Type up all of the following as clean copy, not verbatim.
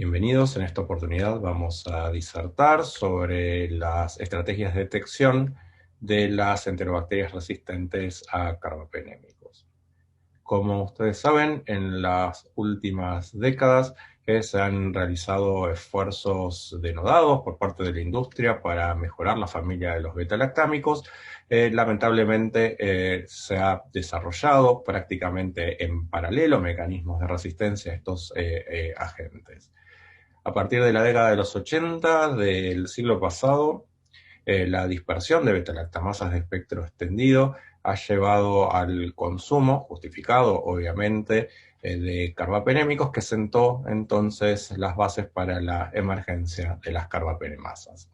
Bienvenidos, en esta oportunidad vamos a disertar sobre las estrategias de detección de las enterobacterias resistentes a carbapenémicos. Como ustedes saben, en las últimas décadas se han realizado esfuerzos denodados por parte de la industria para mejorar la familia de los beta-lactámicos. Lamentablemente se ha desarrollado prácticamente en paralelo mecanismos de resistencia a estos agentes. A partir de la década de los 80 del siglo pasado, la dispersión de beta-lactamasas de espectro extendido ha llevado al consumo, justificado obviamente, de carbapenémicos, que sentó entonces las bases para la emergencia de las carbapenemasas.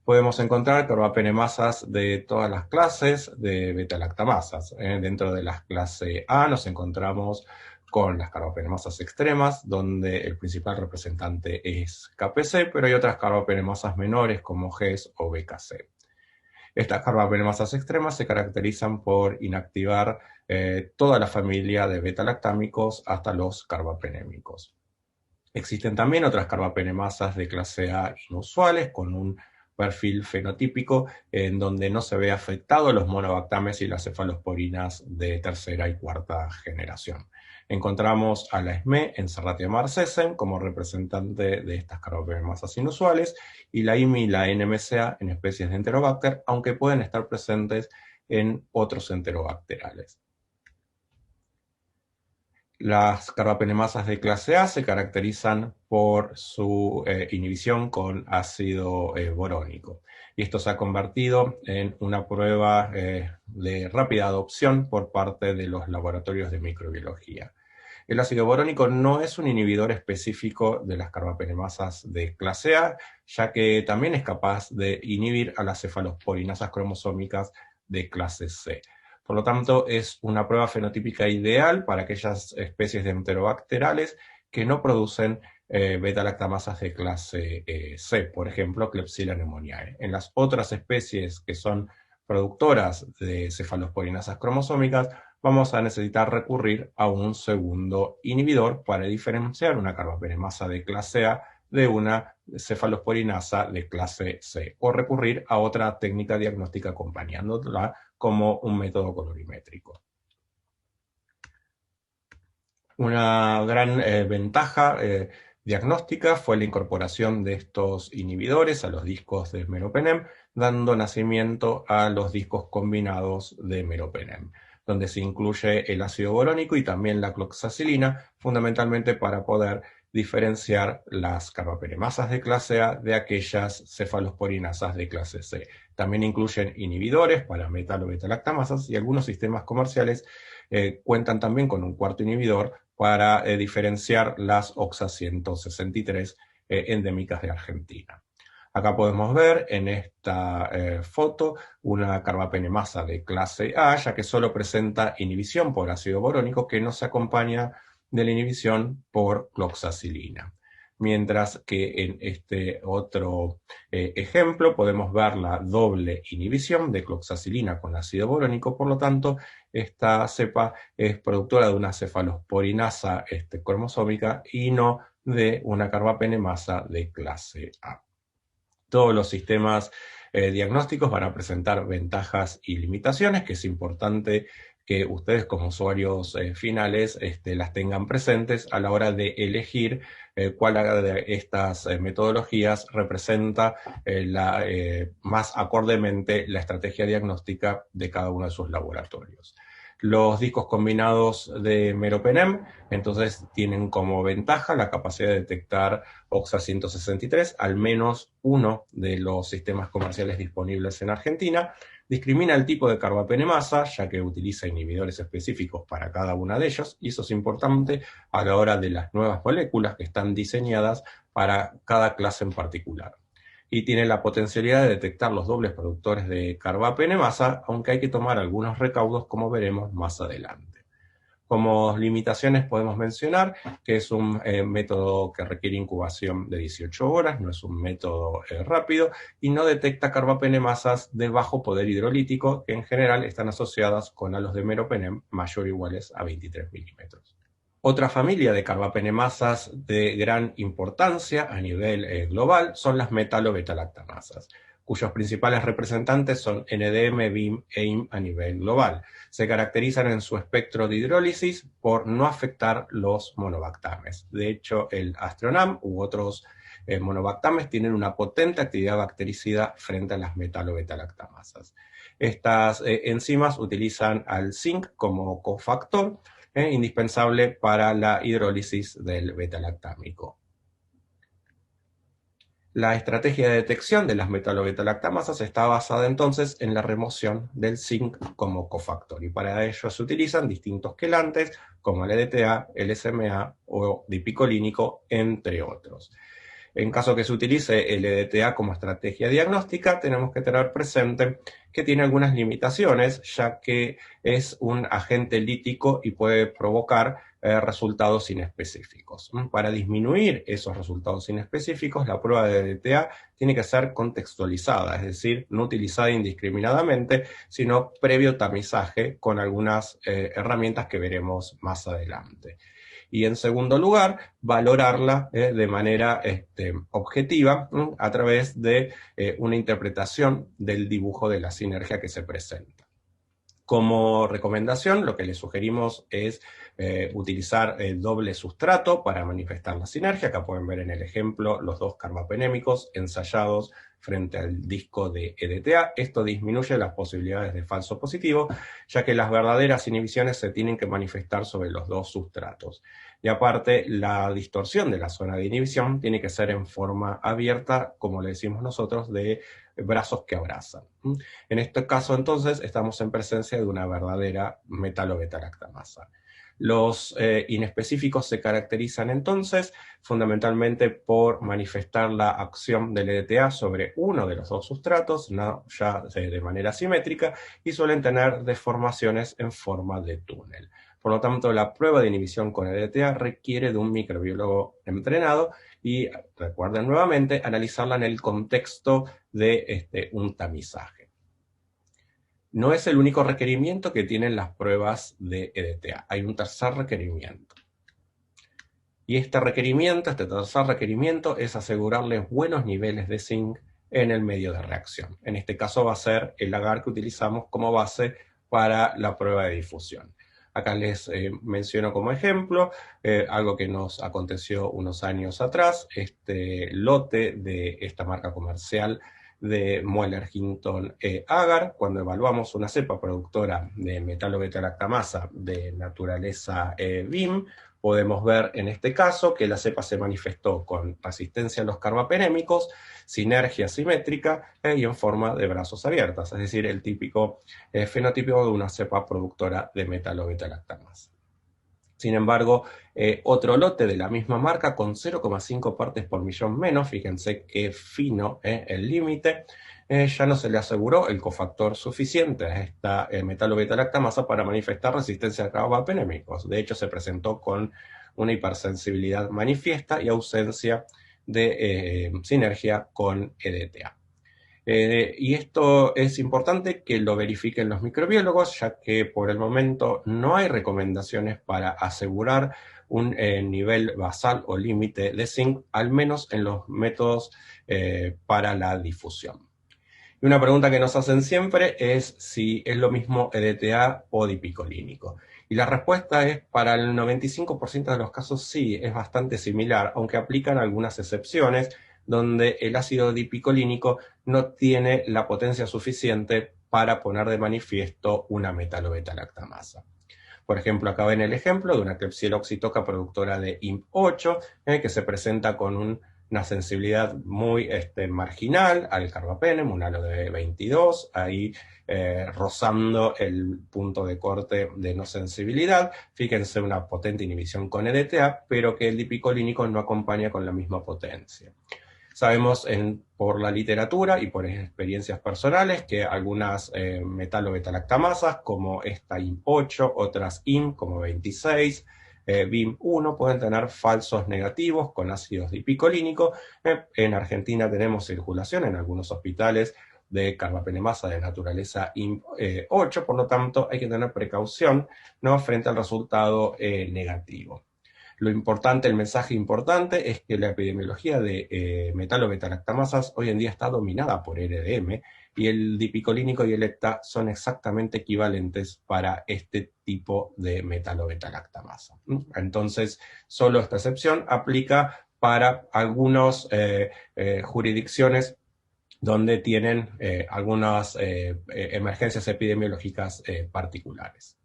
Podemos encontrar carbapenemasas de todas las clases de beta-lactamasas. Dentro de las clase A nos encontramos con las carbapenemasas extremas, donde el principal representante es KPC, pero hay otras carbapenemasas menores como GES o BKC. Estas carbapenemasas extremas se caracterizan por inactivar toda la familia de beta-lactámicos hasta los carbapenémicos. Existen también otras carbapenemasas de clase A inusuales con un perfil fenotípico en donde no se ve afectado los monobactames y las cefalosporinas de tercera y cuarta generación. Encontramos a la SME en Serratia marcescens como representante de estas carbapenemasas inusuales y la IMI y la NMCA en especies de Enterobacter, aunque pueden estar presentes en otros enterobacterales. Las carbapenemasas de clase A se caracterizan por su inhibición con ácido borónico. Y esto se ha convertido en una prueba de rápida adopción por parte de los laboratorios de microbiología. El ácido borónico no es un inhibidor específico de las carbapenemasas de clase A, ya que también es capaz de inhibir a las cefalosporinasas cromosómicas de clase C. Por lo tanto, es una prueba fenotípica ideal para aquellas especies de enterobacterales que no producen beta-lactamasas de clase C, por ejemplo, Klebsiella pneumoniae. En las otras especies que son productoras de cefalosporinasas cromosómicas, vamos a necesitar recurrir a un segundo inhibidor para diferenciar una carbapenemasa de clase A de una cefalosporinasa de clase C, o recurrir a otra técnica diagnóstica acompañándola como un método colorimétrico. Una gran ventaja diagnóstica fue la incorporación de estos inhibidores a los discos de meropenem, dando nacimiento a los discos combinados de meropenem, donde se incluye el ácido borónico y también la cloxacilina, fundamentalmente para poder diferenciar las carbapenemasas de clase A de aquellas cefalosporinasas de clase C. También incluyen inhibidores para metal o beta-lactamasas y algunos sistemas comerciales cuentan también con un cuarto inhibidor para diferenciar las OXA 163 endémicas de Argentina. Acá podemos ver en esta foto una carbapenemasa de clase A, ya que solo presenta inhibición por ácido borónico que no se acompaña de la inhibición por cloxacilina. Mientras que en este otro ejemplo podemos ver la doble inhibición de cloxacilina con ácido borónico, por lo tanto esta cepa es productora de una cefalosporinasa cromosómica y no de una carbapenemasa de clase A. Todos los sistemas diagnósticos van a presentar ventajas y limitaciones, que es importante que ustedes como usuarios finales las tengan presentes a la hora de elegir cuál de estas metodologías representa más acordemente la estrategia diagnóstica de cada uno de sus laboratorios. Los discos combinados de meropenem entonces tienen como ventaja la capacidad de detectar OXA 163, al menos uno de los sistemas comerciales disponibles en Argentina. Discrimina el tipo de carbapenemasa, ya que utiliza inhibidores específicos para cada una de ellos, y eso es importante a la hora de las nuevas moléculas que están diseñadas para cada clase en particular. Y tiene la potencialidad de detectar los dobles productores de carbapenemasa, aunque hay que tomar algunos recaudos, como veremos más adelante. Como limitaciones podemos mencionar que es un método que requiere incubación de 18 horas, no es un método rápido, y no detecta carbapenemasas de bajo poder hidrolítico, que en general están asociadas con halos de meropenem mayor o iguales a 23 milímetros. Otra familia de carbapenemasas de gran importancia a nivel global son las metalo-beta-lactamasas, cuyos principales representantes son NDM, BIM e IM a nivel global. Se caracterizan en su espectro de hidrólisis por no afectar los monobactames. De hecho, el Astronam u otros monobactames tienen una potente actividad bactericida frente a las metalo-beta-lactamasas. Estas enzimas utilizan al zinc como cofactor, indispensable para la hidrólisis del beta-lactámico. La estrategia de detección de las metalo-beta-lactamasas está basada entonces en la remoción del zinc como cofactor, y para ello se utilizan distintos quelantes como el EDTA, el SMA o dipicolínico, entre otros. En caso que se utilice el EDTA como estrategia diagnóstica, tenemos que tener presente que tiene algunas limitaciones, ya que es un agente lítico y puede provocar resultados inespecíficos. Para disminuir esos resultados inespecíficos, la prueba de EDTA tiene que ser contextualizada, es decir, no utilizada indiscriminadamente, sino previo tamizaje con algunas herramientas que veremos más adelante. Y en segundo lugar, valorarla de manera objetiva a través de una interpretación del dibujo de la sinergia que se presenta. Como recomendación, lo que les sugerimos es utilizar el doble sustrato para manifestar la sinergia. Acá pueden ver en el ejemplo los dos carbapenémicos ensayados frente al disco de EDTA. Esto disminuye las posibilidades de falso positivo, ya que las verdaderas inhibiciones se tienen que manifestar sobre los dos sustratos. Y aparte, la distorsión de la zona de inhibición tiene que ser en forma abierta, como le decimos nosotros, de brazos que abrazan. En este caso, entonces, estamos en presencia de una verdadera metalo-beta-lactamasa. Los inespecíficos se caracterizan entonces fundamentalmente por manifestar la acción del EDTA sobre uno de los dos sustratos, no ya de manera simétrica, y suelen tener deformaciones en forma de túnel. Por lo tanto, la prueba de inhibición con EDTA requiere de un microbiólogo entrenado y, recuerden nuevamente, analizarla en el contexto de un tamizaje. No es el único requerimiento que tienen las pruebas de EDTA. Hay un tercer requerimiento. Y este tercer requerimiento es asegurarles buenos niveles de zinc en el medio de reacción. En este caso va a ser el agar que utilizamos como base para la prueba de difusión. Acá les menciono como ejemplo algo que nos aconteció unos años atrás, este lote de esta marca comercial de Mueller-Hinton agar, cuando evaluamos una cepa productora de metalo-beta-lactamasa de naturaleza BIM, podemos ver en este caso que la cepa se manifestó con resistencia a los carbapenémicos, sinergia simétrica y en forma de brazos abiertos, es decir, el típico fenotipo de una cepa productora de metalo-beta-lactamasa. Sin embargo, otro lote de la misma marca con 0,5 partes por millón menos, fíjense qué fino el límite, ya no se le aseguró el cofactor suficiente a esta metalo-beta-lactamasa para manifestar resistencia a carbapenémicos. De hecho, se presentó con una hipersensibilidad manifiesta y ausencia de sinergia con EDTA. Y esto es importante que lo verifiquen los microbiólogos, ya que por el momento no hay recomendaciones para asegurar un nivel basal o límite de zinc, al menos en los métodos para la difusión. Y una pregunta que nos hacen siempre es si es lo mismo EDTA o dipicolínico. Y la respuesta es, para el 95% de los casos sí, es bastante similar, aunque aplican algunas excepciones, donde el ácido dipicolínico no tiene la potencia suficiente para poner de manifiesto una metalo-beta-lactamasa. Por ejemplo, acá ven el ejemplo de una Klebsiella oxitoca productora de IMP8, que se presenta con una sensibilidad muy marginal al carbapenem, un halo de 22, ahí rozando el punto de corte de no sensibilidad. Fíjense, una potente inhibición con EDTA, pero que el dipicolínico no acompaña con la misma potencia. Sabemos por la literatura y por experiencias personales que algunas metalo-beta-lactamasas, como esta IM8, otras IM como 26, BIM1, pueden tener falsos negativos con ácidos dipicolínicos. En Argentina tenemos circulación en algunos hospitales de carbapenemasa de naturaleza IM8, por lo tanto hay que tener precaución, ¿no?, frente al resultado negativo. Lo importante, el mensaje importante es que la epidemiología de metalo-beta-lactamasas hoy en día está dominada por RDM, y el dipicolínico y el EPTA son exactamente equivalentes para este tipo de metalo-beta-lactamasa. Entonces, solo esta excepción aplica para algunas jurisdicciones donde tienen algunas emergencias epidemiológicas particulares.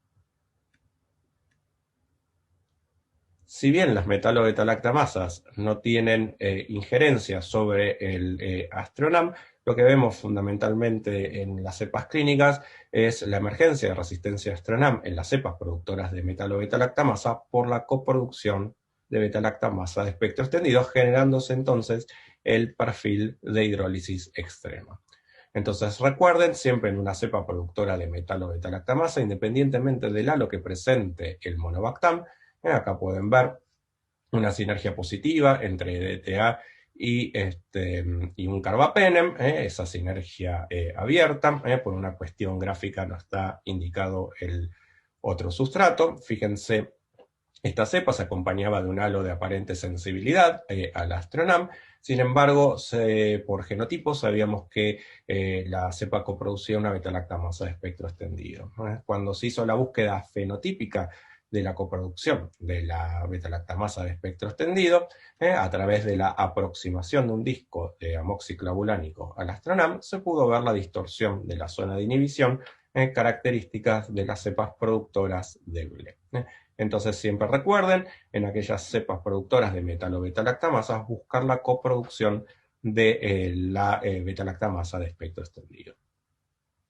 Si bien las metalo-beta-lactamasas no tienen injerencia sobre el Astronam, lo que vemos fundamentalmente en las cepas clínicas es la emergencia de resistencia a Astronam en las cepas productoras de metalo-beta-lactamasa por la coproducción de beta-lactamasa de espectro extendido, generándose entonces el perfil de hidrólisis extrema. Entonces recuerden, siempre en una cepa productora de metalo-beta-lactamasa, independientemente del halo que presente el monobactam, acá pueden ver una sinergia positiva entre DTA y un carbapenem, esa sinergia abierta, por una cuestión gráfica no está indicado el otro sustrato. Fíjense, esta cepa se acompañaba de un halo de aparente sensibilidad al Astronam. Sin embargo, por genotipo sabíamos que la cepa coproducía una beta-lactamasa de espectro extendido. Cuando se hizo la búsqueda fenotípica de la coproducción de la beta-lactamasa de espectro extendido, a través de la aproximación de un disco de amoxiclavulánico al Astronam, se pudo ver la distorsión de la zona de inhibición, características de las cepas productoras de BLE. Entonces siempre recuerden, en aquellas cepas productoras de metalo-beta-lactamasas, buscar la coproducción de la beta-lactamasa de espectro extendido.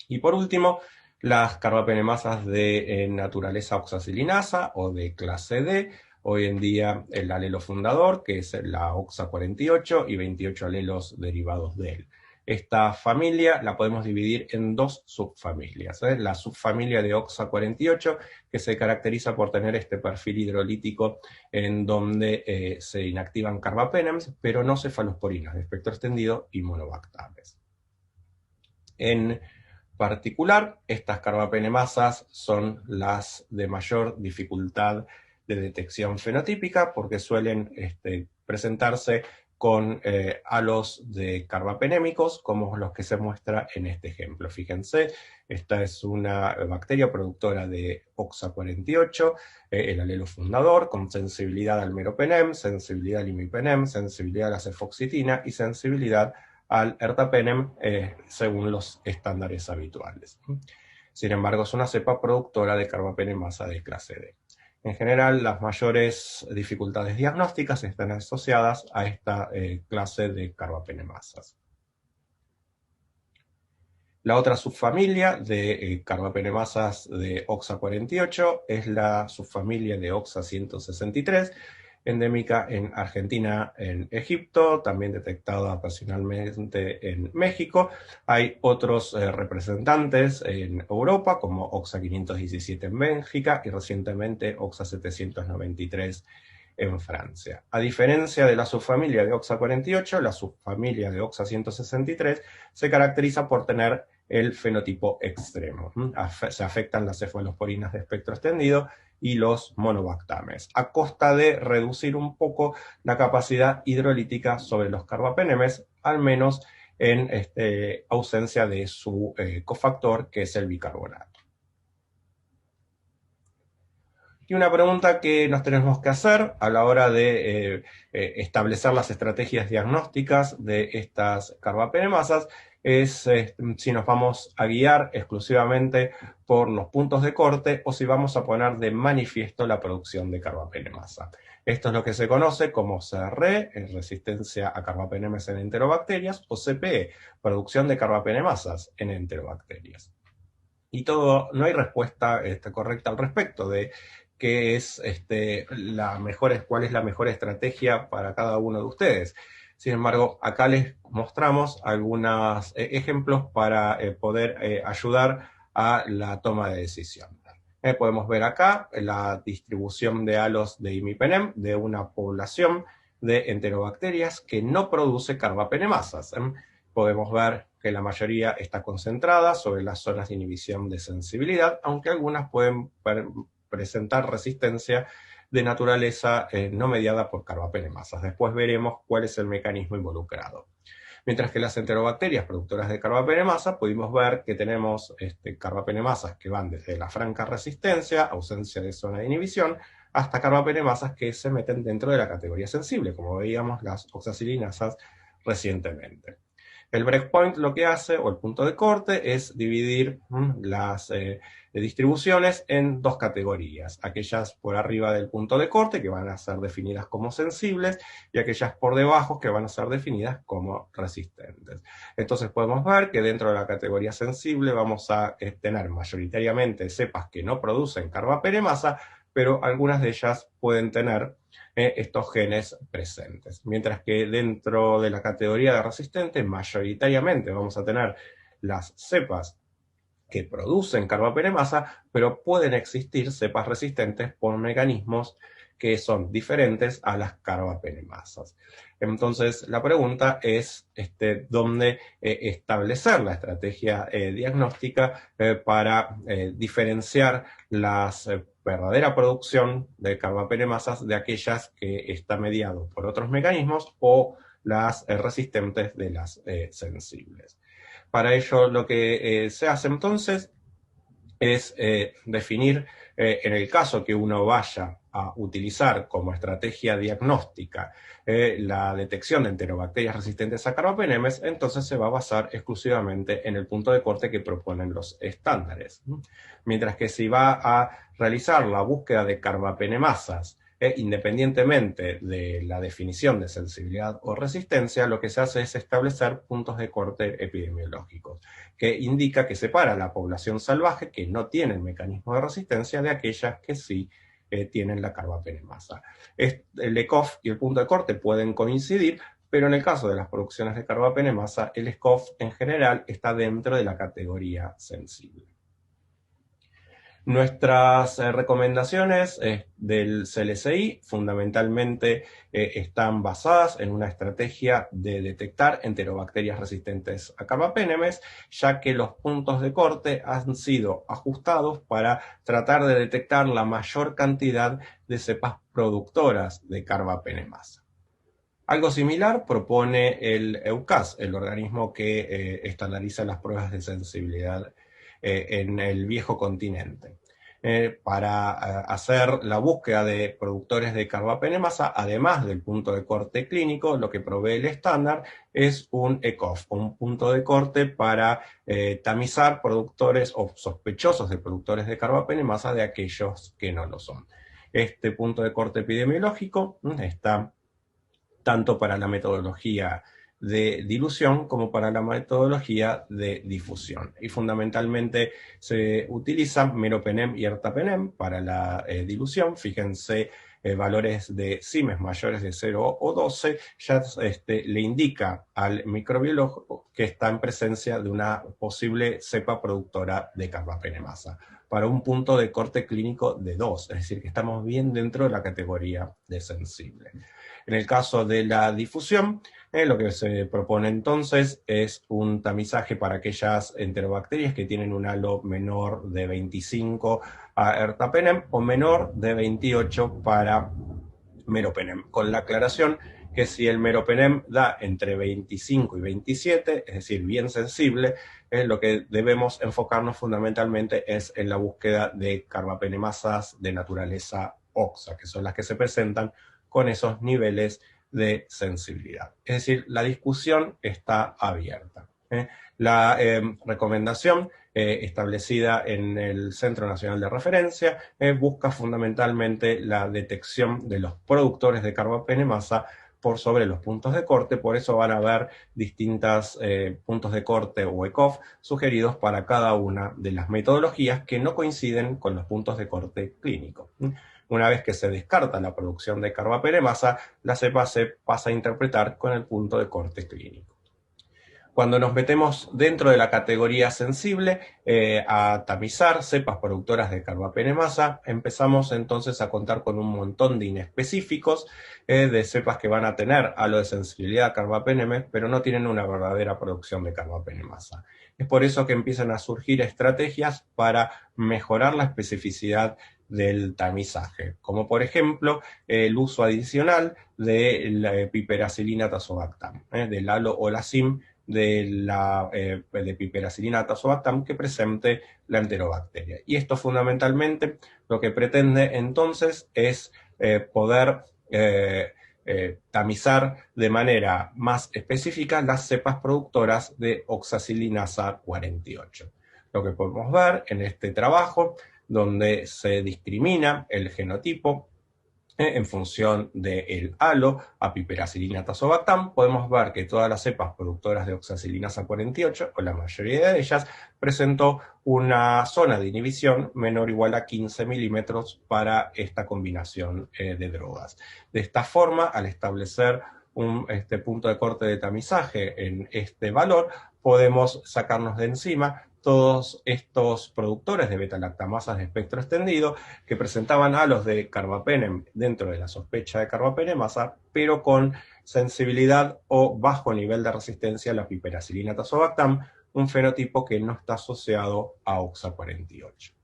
Y por último, las carbapenemasas de naturaleza oxacilinasa o de clase D, hoy en día el alelo fundador, que es la OXA48 y 28 alelos derivados de él. Esta familia la podemos dividir en dos subfamilias. La subfamilia de OXA48, que se caracteriza por tener este perfil hidrolítico en donde se inactivan carbapenems, pero no cefalosporinas de espectro extendido y monobactames. En particular, estas carbapenemasas son las de mayor dificultad de detección fenotípica porque suelen presentarse con halos de carbapenémicos como los que se muestra en este ejemplo. Fíjense, esta es una bacteria productora de OXA48, el alelo fundador, con sensibilidad al meropenem, sensibilidad al imipenem, sensibilidad a la cefoxitina y sensibilidad al ertapenem según los estándares habituales. Sin embargo, es una cepa productora de carbapenemasa de clase D. En general, las mayores dificultades diagnósticas están asociadas a esta clase de carbapenemasas. La otra subfamilia de carbapenemasas de OXA48 es la subfamilia de OXA163, endémica en Argentina, en Egipto, también detectada ocasionalmente en México. Hay otros representantes en Europa, como OXA517 en Bélgica y recientemente OXA793 en Francia. A diferencia de la subfamilia de OXA48, la subfamilia de OXA163 se caracteriza por tener el fenotipo extremo. Se afectan las cefalosporinas de espectro extendido y los monobactames, a costa de reducir un poco la capacidad hidrolítica sobre los carbapenemes, al menos en ausencia de su cofactor, que es el bicarbonato. Y una pregunta que nos tenemos que hacer a la hora de establecer las estrategias diagnósticas de estas carbapenemasas es si nos vamos a guiar exclusivamente por los puntos de corte o si vamos a poner de manifiesto la producción de carbapenemasa. Esto es lo que se conoce como CRE, resistencia a carbapenemes en enterobacterias, o CPE, producción de carbapenemasas en enterobacterias. Y no hay respuesta correcta al respecto de qué es cuál es la mejor estrategia para cada uno de ustedes. Sin embargo, acá les mostramos algunos ejemplos para poder ayudar a la toma de decisión. Podemos ver acá la distribución de halos de imipenem de una población de enterobacterias que no produce carbapenemasas. Podemos ver que la mayoría está concentrada sobre las zonas de inhibición de sensibilidad, aunque algunas pueden presentar resistencia de naturaleza no mediada por carbapenemasas. Después veremos cuál es el mecanismo involucrado. Mientras que las enterobacterias productoras de carbapenemasa, pudimos ver que tenemos carbapenemasas que van desde la franca resistencia, ausencia de zona de inhibición, hasta carbapenemasas que se meten dentro de la categoría sensible, como veíamos las oxacilinasas recientemente. El breakpoint lo que hace, o el punto de corte, es dividir las distribuciones en dos categorías. Aquellas por arriba del punto de corte, que van a ser definidas como sensibles, y aquellas por debajo, que van a ser definidas como resistentes. Entonces podemos ver que dentro de la categoría sensible vamos a tener mayoritariamente cepas que no producen carbapenemasa, pero algunas de ellas pueden tener estos genes presentes. Mientras que dentro de la categoría de resistentes, mayoritariamente vamos a tener las cepas que producen carbapenemasa, pero pueden existir cepas resistentes por mecanismos que son diferentes a las carbapenemasas. Entonces, la pregunta es dónde establecer la estrategia diagnóstica para diferenciar la verdadera producción de carbapenemasas de aquellas que está mediado por otros mecanismos o las resistentes de las sensibles. Para ello, lo que se hace entonces es definir, en el caso que uno vaya a utilizar como estrategia diagnóstica la detección de enterobacterias resistentes a carbapenemes, entonces se va a basar exclusivamente en el punto de corte que proponen los estándares. Mientras que si va a realizar la búsqueda de carbapenemasas independientemente de la definición de sensibilidad o resistencia, lo que se hace es establecer puntos de corte epidemiológicos, que indica que separa la población salvaje que no tiene el mecanismo de resistencia de aquellas que sí tienen la carbapenemasa. El ECOF y el punto de corte pueden coincidir, pero en el caso de las producciones de carbapenemasa, el ECOF en general está dentro de la categoría sensible. Nuestras recomendaciones del CLSI fundamentalmente están basadas en una estrategia de detectar enterobacterias resistentes a carbapenemes, ya que los puntos de corte han sido ajustados para tratar de detectar la mayor cantidad de cepas productoras de carbapenemasa. Algo similar propone el EUCAS, el organismo que estandariza las pruebas de sensibilidad en el viejo continente. Para hacer la búsqueda de productores de carbapenemasa, además del punto de corte clínico, lo que provee el estándar es un ECOF, un punto de corte para tamizar productores o sospechosos de productores de carbapenemasa de aquellos que no lo son. Este punto de corte epidemiológico está tanto para la metodología de dilución como para la metodología de difusión. Y fundamentalmente se utilizan meropenem y ertapenem para la dilución. Fíjense, valores de CIMES mayores de 0 o 12 ya le indica al microbiólogo que está en presencia de una posible cepa productora de carbapenemasa, para un punto de corte clínico de 2, es decir, que estamos bien dentro de la categoría de sensible. En el caso de la difusión, lo que se propone entonces es un tamizaje para aquellas enterobacterias que tienen un halo menor de 25 a ertapenem o menor de 28 para meropenem, con la aclaración que si el meropenem da entre 25 y 27, es decir, bien sensible, lo que debemos enfocarnos fundamentalmente es en la búsqueda de carbapenemasas de naturaleza oxa, que son las que se presentan con esos niveles de sensibilidad. Es decir, la discusión está abierta. La recomendación establecida en el Centro Nacional de Referencia busca fundamentalmente la detección de los productores de carbapenemasa por sobre los puntos de corte, por eso van a haber distintos puntos de corte o ECOF sugeridos para cada una de las metodologías que no coinciden con los puntos de corte clínicos. Una vez que se descarta la producción de carbapenemasa, la cepa se pasa a interpretar con el punto de corte clínico. Cuando nos metemos dentro de la categoría sensible a tamizar cepas productoras de carbapenemasa, empezamos entonces a contar con un montón de inespecíficos de cepas que van a tener halo de sensibilidad a carbapenemes, pero no tienen una verdadera producción de carbapenemasa. Es por eso que empiezan a surgir estrategias para mejorar la especificidad del tamizaje, como por ejemplo el uso adicional de la piperacilina tazobactam, del halo o la SIM de piperacilina tazobactam que presente la enterobacteria. Y esto fundamentalmente lo que pretende entonces es poder tamizar de manera más específica las cepas productoras de oxacilinasa 48. Lo que podemos ver en este trabajo, donde se discrimina el genotipo en función del halo a piperacilina tazobactam, podemos ver que todas las cepas productoras de oxacilinasa 48, o la mayoría de ellas, presentó una zona de inhibición menor o igual a 15 milímetros para esta combinación de drogas. De esta forma, al establecer un punto de corte de tamizaje en este valor, podemos sacarnos de encima todos estos productores de beta-lactamasas de espectro extendido que presentaban halos de carbapenem dentro de la sospecha de carbapenemasa, pero con sensibilidad o bajo nivel de resistencia a la piperacilina tazobactam, un fenotipo que no está asociado a OXA48.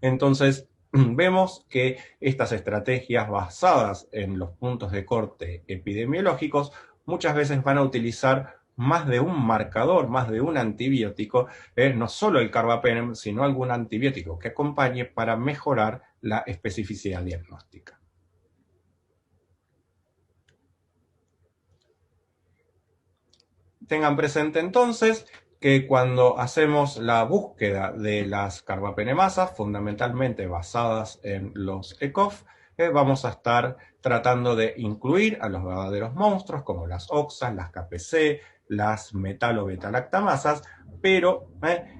Entonces, vemos que estas estrategias basadas en los puntos de corte epidemiológicos muchas veces van a utilizar más de un marcador, más de un antibiótico, no solo el carbapenem, sino algún antibiótico que acompañe para mejorar la especificidad diagnóstica. Tengan presente entonces que cuando hacemos la búsqueda de las carbapenemasas, fundamentalmente basadas en los ECOF, vamos a estar tratando de incluir a los verdaderos monstruos como las OXAs, las KPC, las metalo beta-lactamasas, pero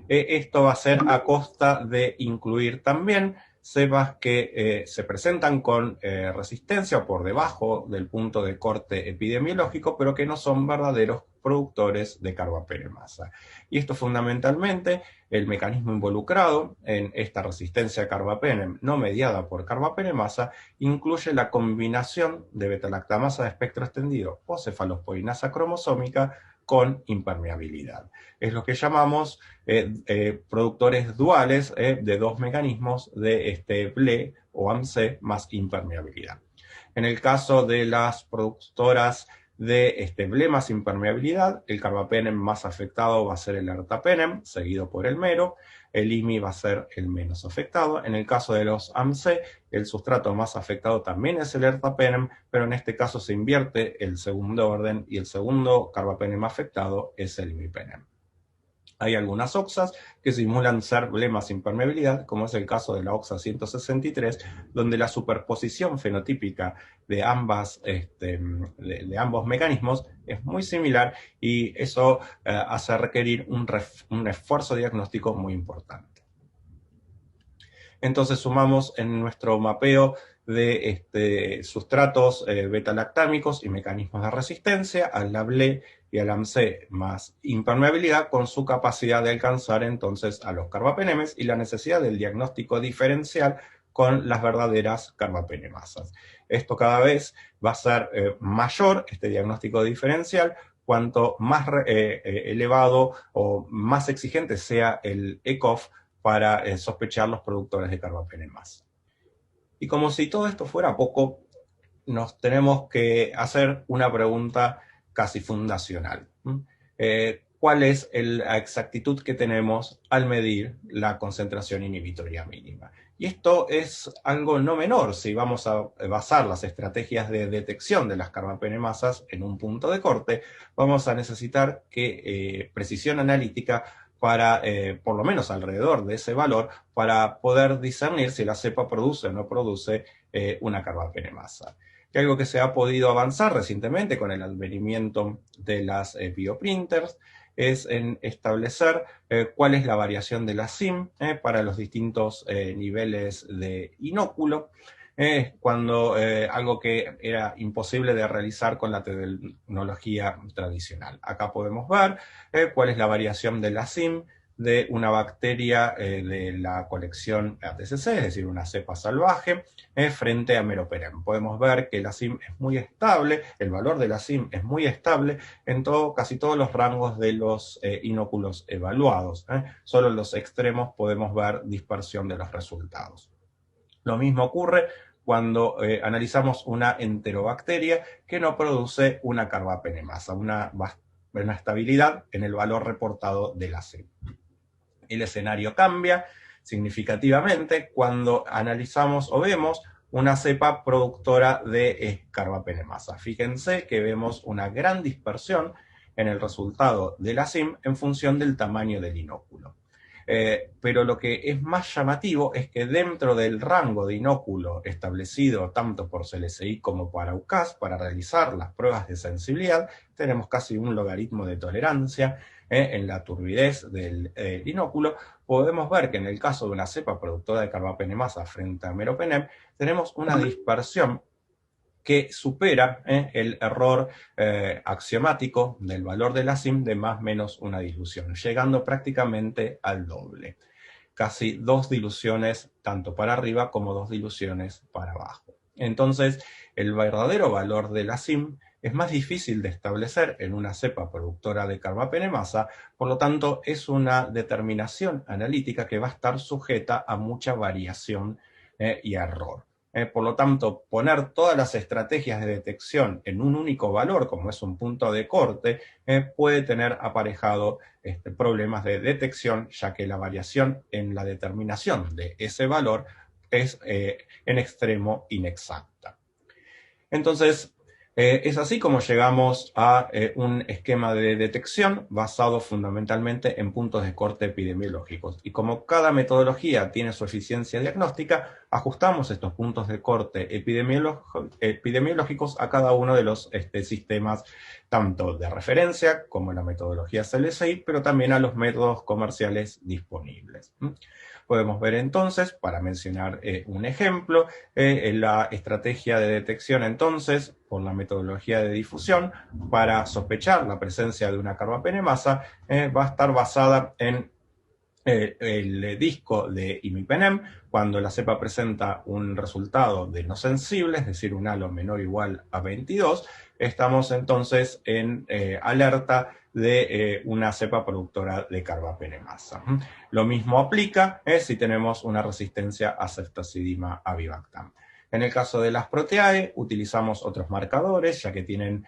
esto va a ser a costa de incluir también cepas que se presentan con resistencia o por debajo del punto de corte epidemiológico, pero que no son verdaderos productores de carbapenemasa. Y esto fundamentalmente, el mecanismo involucrado en esta resistencia a carbapenem no mediada por carbapenemasa, incluye la combinación de beta-lactamasa de espectro extendido o cefalosporinasa cromosómica con impermeabilidad. Es lo que llamamos productores duales de dos mecanismos de BLE o AMC más impermeabilidad. En el caso de las productoras de BLE más impermeabilidad, el carbapenem más afectado va a ser el ertapenem, seguido por el mero. El IMI va a ser el menos afectado. En el caso de los AMC, el sustrato más afectado también es el ertapenem, pero en este caso se invierte el segundo orden y el segundo carbapenem afectado es el imipenem. Hay algunas OXAs que simulan ser BLE más impermeabilidad, como es el caso de la OXA 163, donde la superposición fenotípica de ambos mecanismos es muy similar y eso hace requerir un esfuerzo diagnóstico muy importante. Entonces sumamos en nuestro mapeo de sustratos beta-lactámicos y mecanismos de resistencia al BLE y al AMC más impermeabilidad, con su capacidad de alcanzar entonces a los carbapenemes y la necesidad del diagnóstico diferencial con las verdaderas carbapenemasas. Esto cada vez va a ser mayor, este diagnóstico diferencial, cuanto más elevado o más exigente sea el ECOF para sospechar los productores de carbapenemasa. Y como si todo esto fuera poco, nos tenemos que hacer una pregunta casi fundacional. ¿Cuál es la exactitud que tenemos al medir la concentración inhibitoria mínima? Y esto es algo no menor si vamos a basar las estrategias de detección de las carbapenemasas en un punto de corte. Vamos a necesitar que precisión analítica para, por lo menos alrededor de ese valor, para poder discernir si la cepa produce o no produce una carbapenemasa. Que algo que se ha podido avanzar recientemente con el advenimiento de las bioprinters es en establecer cuál es la variación de la SIM para los distintos niveles de inóculo, cuando algo que era imposible de realizar con la tecnología tradicional. Acá podemos ver cuál es la variación de la SIM de una bacteria de la colección ATCC, es decir, una cepa salvaje, frente a Meropenem. Podemos ver que la SIM es muy estable, el valor de la SIM es muy estable en casi todos los rangos de los inóculos evaluados. Solo en los extremos podemos ver dispersión de los resultados. Lo mismo ocurre cuando analizamos una enterobacteria que no produce una carbapenemasa, una estabilidad en el valor reportado de la cepa. El escenario cambia significativamente cuando analizamos o vemos una cepa productora de carbapenemasa. Fíjense que vemos una gran dispersión en el resultado de la CIM en función del tamaño del inóculo. Pero lo que es más llamativo es que dentro del rango de inóculo establecido tanto por CLSI como para UCAS para realizar las pruebas de sensibilidad, tenemos casi un logaritmo de tolerancia en la turbidez del inóculo. Podemos ver que en el caso de una cepa productora de carbapenemasa frente a meropenem, tenemos una dispersión que supera el error axiomático del valor de la CIM de más o menos una dilución, llegando prácticamente al doble. Casi 2 diluciones tanto para arriba como 2 diluciones para abajo. Entonces, el verdadero valor de la CIM es más difícil de establecer en una cepa productora de carbapenemasa, por lo tanto, es una determinación analítica que va a estar sujeta a mucha variación y error. Por lo tanto, poner todas las estrategias de detección en un único valor, como es un punto de corte, puede tener aparejado problemas de detección, ya que la variación en la determinación de ese valor es en extremo inexacta. Entonces, es así como llegamos a un esquema de detección basado fundamentalmente en puntos de corte epidemiológicos. Y como cada metodología tiene su eficiencia diagnóstica, ajustamos estos puntos de corte epidemiológicos a cada uno de los sistemas, tanto de referencia como la metodología CLSI, pero también a los métodos comerciales disponibles. Podemos ver entonces, para mencionar un ejemplo, la estrategia de detección entonces por la metodología de difusión para sospechar la presencia de una carbapenemasa va a estar basada en el disco de imipenem. Cuando la cepa presenta un resultado de no sensible, es decir, un halo menor o igual a 22, estamos entonces en alerta de una cepa productora de carbapenemasa. Lo mismo aplica si tenemos una resistencia a ceftazidima avibactam. En el caso de las proteae, utilizamos otros marcadores, ya que tienen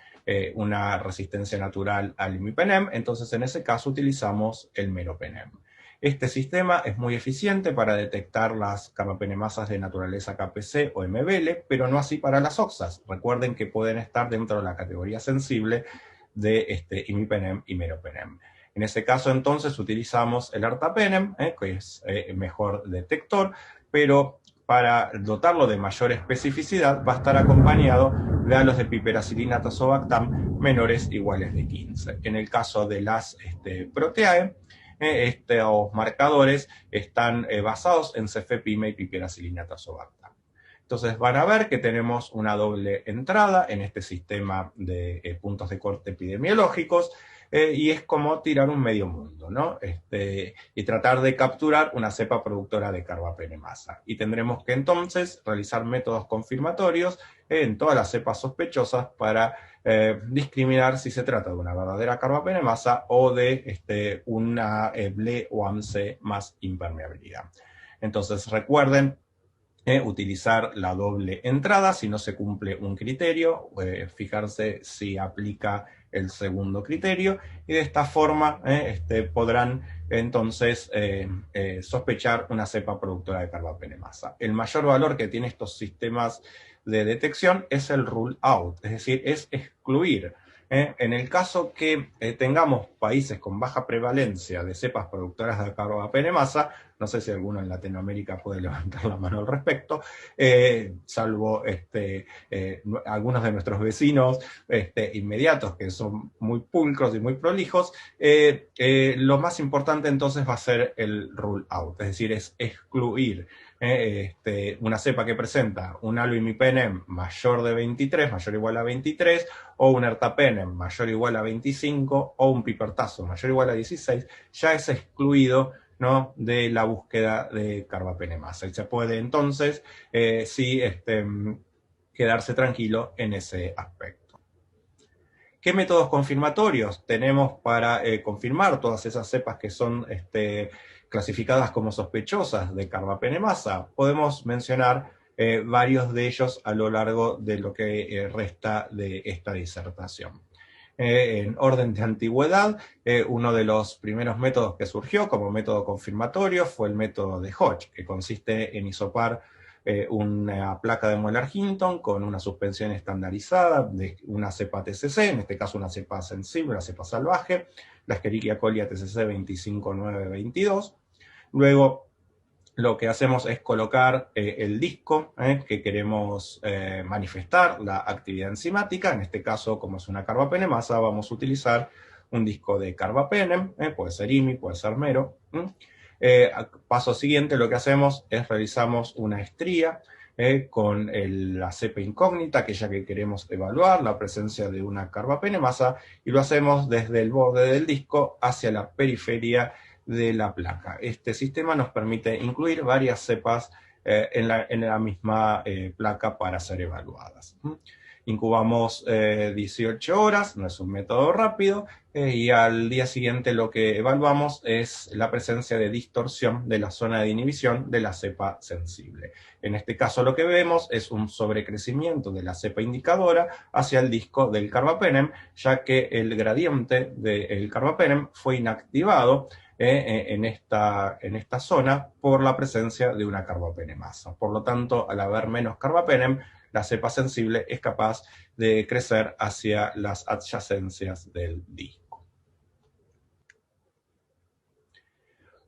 una resistencia natural al imipenem, entonces en ese caso utilizamos el meropenem. Este sistema es muy eficiente para detectar las carbapenemasas de naturaleza KPC o MBL, pero no así para las OXAs. Recuerden que pueden estar dentro de la categoría sensible de imipenem y meropenem. En ese caso, entonces, utilizamos el ertapenem, que es mejor detector, pero para dotarlo de mayor especificidad va a estar acompañado de halos de piperacilina tazobactam menores iguales de 15. En el caso de las proteae, estos marcadores están basados en cefepime y piperacilina tazobactam. Entonces van a ver que tenemos una doble entrada en este sistema de puntos de corte epidemiológicos y es como tirar un medio mundo, ¿no? Y tratar de capturar una cepa productora de carbapenemasa. Y tendremos que entonces realizar métodos confirmatorios en todas las cepas sospechosas para discriminar si se trata de una verdadera carbapenemasa o de una BLE o AMC más impermeabilidad. Entonces recuerden utilizar la doble entrada si no se cumple un criterio, fijarse si aplica el segundo criterio y de esta forma podrán entonces sospechar una cepa productora de carbapenemasa. El mayor valor que tienen estos sistemas de detección es el rule out, es decir, es excluir. En el caso que tengamos países con baja prevalencia de cepas productoras de carbapenemasa, no sé si alguno en Latinoamérica puede levantar la mano al respecto, salvo algunos de nuestros vecinos inmediatos que son muy pulcros y muy prolijos, lo más importante entonces va a ser el rule out, es decir, es excluir una cepa que presenta un halo imipenem mayor de 23, mayor o igual a 23, o un ertapenem mayor o igual a 25, o un pipertazo mayor o igual a 16, ya es excluido, ¿no?, de la búsqueda de carbapenemasa. Y se puede entonces sí quedarse tranquilo en ese aspecto. ¿Qué métodos confirmatorios tenemos para confirmar todas esas cepas que son clasificadas como sospechosas de carbapenemasa. Podemos mencionar varios de ellos a lo largo de lo que resta de esta disertación. En orden de antigüedad, uno de los primeros métodos que surgió como método confirmatorio fue el método de Hodge, que consiste en hisopar una placa de Mueller Hinton con una suspensión estandarizada de una cepa TCC, en este caso una cepa sensible, una cepa salvaje, la Escherichia coli TCC 25922. Luego, lo que hacemos es colocar el disco que queremos manifestar, la actividad enzimática. En este caso, como es una carbapenemasa, vamos a utilizar un disco de carbapenem, puede ser IMI, puede ser mero. Paso siguiente, lo que hacemos es realizamos una estría con la cepa incógnita, aquella que queremos evaluar, la presencia de una carbapenemasa, y lo hacemos desde el borde del disco hacia la periferia de la placa. Este sistema nos permite incluir varias cepas en la misma placa para ser evaluadas. Incubamos 18 horas, no es un método rápido, y al día siguiente lo que evaluamos es la presencia de distorsión de la zona de inhibición de la cepa sensible. En este caso lo que vemos es un sobrecrecimiento de la cepa indicadora hacia el disco del carbapenem, ya que el gradiente del carbapenem fue inactivado en esta zona por la presencia de una carbapenemasa. Por lo tanto, al haber menos carbapenem, la cepa sensible es capaz de crecer hacia las adyacencias del disco.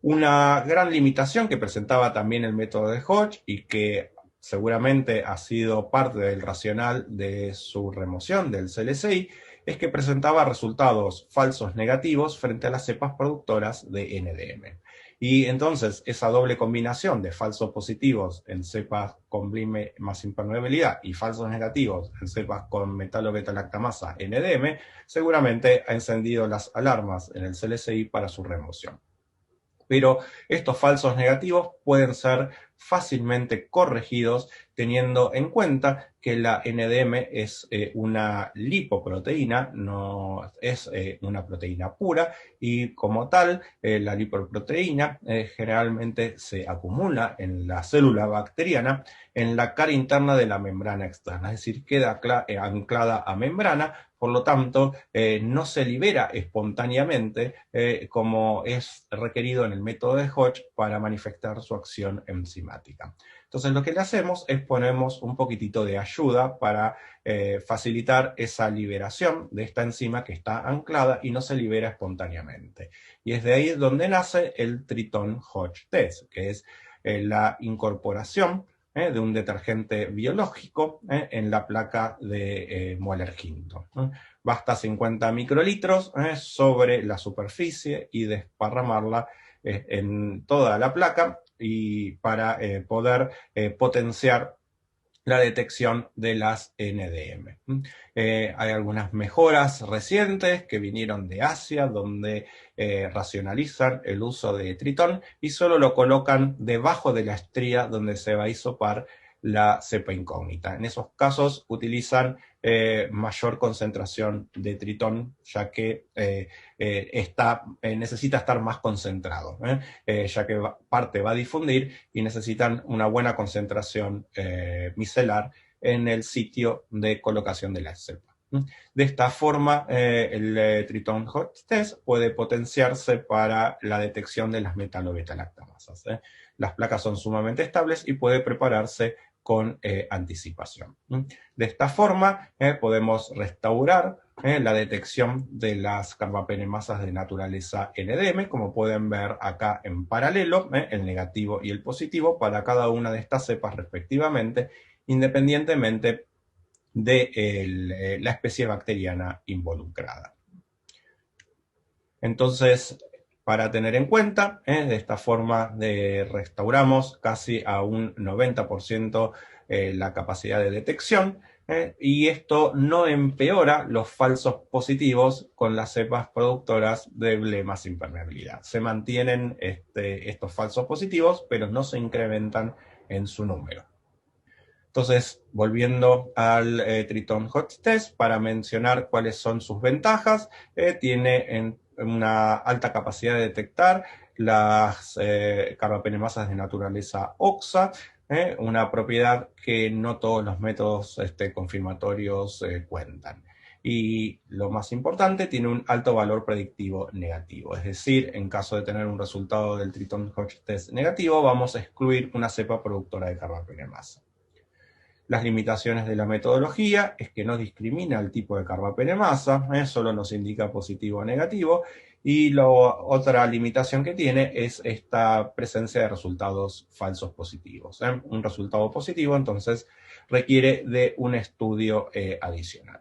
Una gran limitación que presentaba también el método de Hodge y que seguramente ha sido parte del racional de su remoción del CLCI es que presentaba resultados falsos negativos frente a las cepas productoras de NDM. Y entonces esa doble combinación de falsos positivos en cepas con BLIM más impermeabilidad y falsos negativos en cepas con metalo-beta-lactamasa NDM seguramente ha encendido las alarmas en el CLCI para su remoción. Pero estos falsos negativos pueden ser fácilmente corregidos teniendo en cuenta que la NDM es una lipoproteína, no es una proteína pura, y como tal, la lipoproteína generalmente se acumula en la célula bacteriana en la cara interna de la membrana externa, es decir, queda anclada a membrana. Por lo tanto, no se libera espontáneamente como es requerido en el método de Hodge para manifestar su acción enzimática. Entonces lo que le hacemos es ponemos un poquitito de ayuda para facilitar esa liberación de esta enzima que está anclada y no se libera espontáneamente. Y es de ahí donde nace el Triton-Hodge test, que es la incorporación de un detergente biológico en la placa de Mueller Hinton. Basta 50 microlitros sobre la superficie y desparramarla en toda la placa y para poder potenciar la detección de las NDM. Hay algunas mejoras recientes que vinieron de Asia, donde racionalizan el uso de Tritón y solo lo colocan debajo de la estría donde se va a hisopar la cepa incógnita. En esos casos utilizan mayor concentración de Tritón, ya que necesita estar más concentrado, ya que parte va a difundir y necesitan una buena concentración micelar en el sitio de colocación de la cepa. De esta forma, el Triton-Hodge test puede potenciarse para la detección de las metalo-beta-lactamasas. Las placas son sumamente estables y puede prepararse con anticipación. De esta forma podemos restaurar la detección de las carbapenemasas de naturaleza NDM, como pueden ver acá en paralelo, el negativo y el positivo para cada una de estas cepas respectivamente, independientemente de la especie bacteriana involucrada. Entonces, para tener en cuenta, de esta forma restauramos casi a un 90% la capacidad de detección, y esto no empeora los falsos positivos con las cepas productoras de BLE más impermeabilidad. Se mantienen estos falsos positivos, pero no se incrementan en su número. Entonces, volviendo al Triton-Hodge test, para mencionar cuáles son sus ventajas, tiene una alta capacidad de detectar las carbapenemasas de naturaleza OXA, una propiedad que no todos los métodos confirmatorios cuentan. Y lo más importante, tiene un alto valor predictivo negativo. Es decir, en caso de tener un resultado del Triton-Hodge test negativo, vamos a excluir una cepa productora de carbapenemasa. Las limitaciones de la metodología es que no discrimina el tipo de carbapenemasa, solo nos indica positivo o negativo, y la otra limitación que tiene es esta presencia de resultados falsos positivos. Un resultado positivo, entonces, requiere de un estudio adicional.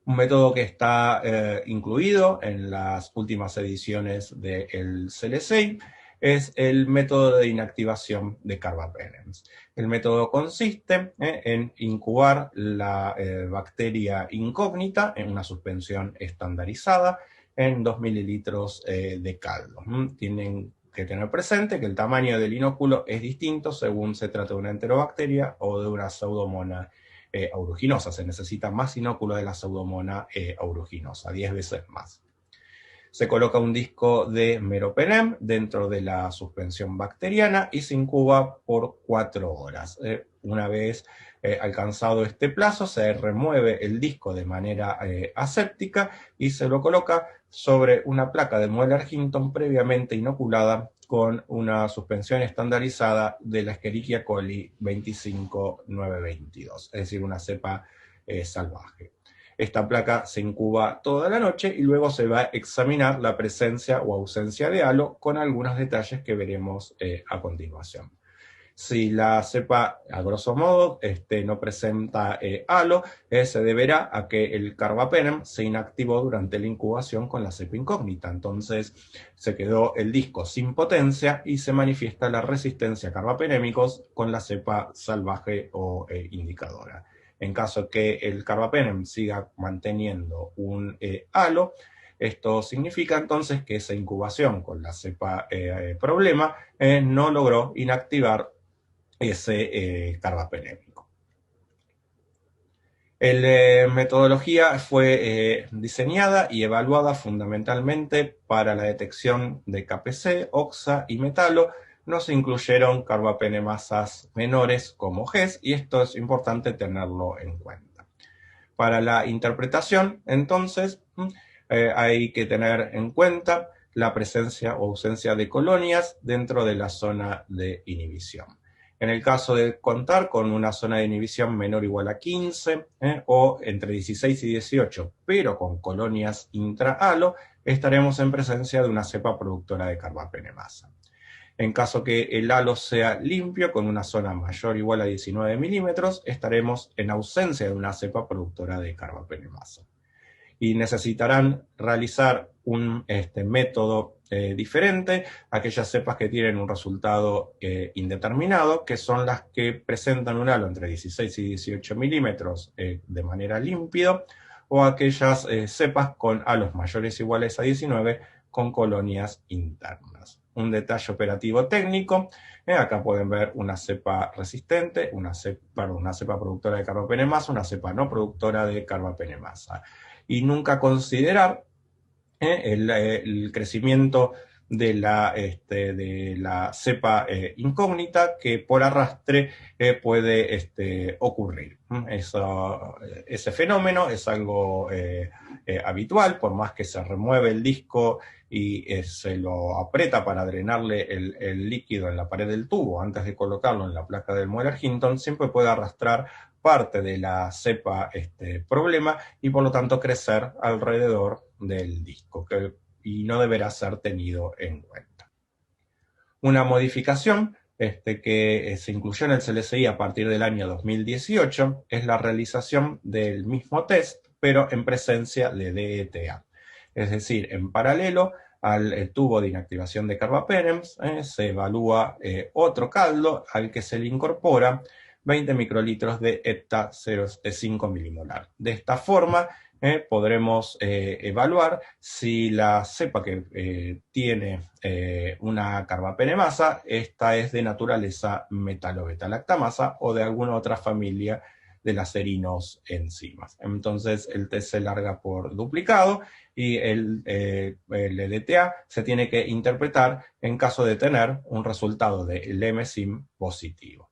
Un método que está incluido en las últimas ediciones del CLSEI es el método de inactivación de carbapenems. El método consiste en incubar la bacteria incógnita en una suspensión estandarizada en 2 mililitros de caldo. Tienen que tener presente que el tamaño del inóculo es distinto según se trata de una enterobacteria o de una pseudomonas aeruginosa. Se necesita más inóculo de la pseudomonas aeruginosa, 10 veces más. Se coloca un disco de meropenem dentro de la suspensión bacteriana y se incuba por 4 horas. Una vez alcanzado este plazo, se remueve el disco de manera aséptica y se lo coloca sobre una placa de Mueller-Hinton previamente inoculada con una suspensión estandarizada de la Escherichia coli 25922, es decir, una cepa salvaje. Esta placa se incuba toda la noche y luego se va a examinar la presencia o ausencia de halo con algunos detalles que veremos a continuación. Si la cepa, a grosso modo, no presenta halo, se deberá a que el carbapenem se inactivó durante la incubación con la cepa incógnita. Entonces se quedó el disco sin potencia y se manifiesta la resistencia a carbapenémicos con la cepa salvaje o indicadora. En caso que el carbapenem siga manteniendo un halo, esto significa entonces que esa incubación con la cepa problema no logró inactivar ese carbapenémico. La metodología fue diseñada y evaluada fundamentalmente para la detección de KPC, OXA y metalo. No se incluyeron carbapenemasas menores como GES, y esto es importante tenerlo en cuenta. Para la interpretación, entonces, hay que tener en cuenta la presencia o ausencia de colonias dentro de la zona de inhibición. En el caso de contar con una zona de inhibición menor o igual a 15 o entre 16 y 18, pero con colonias intrahalo, estaremos en presencia de una cepa productora de carbapenemasa. En caso que el halo sea limpio, con una zona mayor o igual a 19 milímetros, estaremos en ausencia de una cepa productora de carbapenemasa. Y necesitarán realizar un método diferente, aquellas cepas que tienen un resultado indeterminado, que son las que presentan un halo entre 16 y 18 milímetros de manera límpida, o aquellas cepas con halos mayores o iguales a 19 con colonias internas. Un detalle operativo técnico, acá pueden ver una cepa resistente, una cepa productora de carbapenemasa, una cepa no productora de carbapenemasa. Y nunca considerar el crecimiento de la cepa incógnita que por arrastre puede ocurrir. Ese fenómeno es algo habitual, por más que se remueve el disco y se lo aprieta para drenarle el líquido en la pared del tubo antes de colocarlo en la placa del Mueller-Hinton, siempre puede arrastrar parte de la cepa problema y por lo tanto crecer alrededor del disco, y no deberá ser tenido en cuenta. Una modificación que se incluyó en el CLSI a partir del año 2018 es la realización del mismo test, pero en presencia de DETA. Es decir, en paralelo al tubo de inactivación de carbapenems, se evalúa otro caldo al que se le incorpora 20 microlitros de hepta 0,5 milimolar. De esta forma podremos evaluar si la cepa que tiene una carbapenemasa, esta es de naturaleza metalo-beta-lactamasa o de alguna otra familia de las serinosenzimas. Entonces el test se larga por duplicado y el EDTA se tiene que interpretar en caso de tener un resultado del MSIM positivo.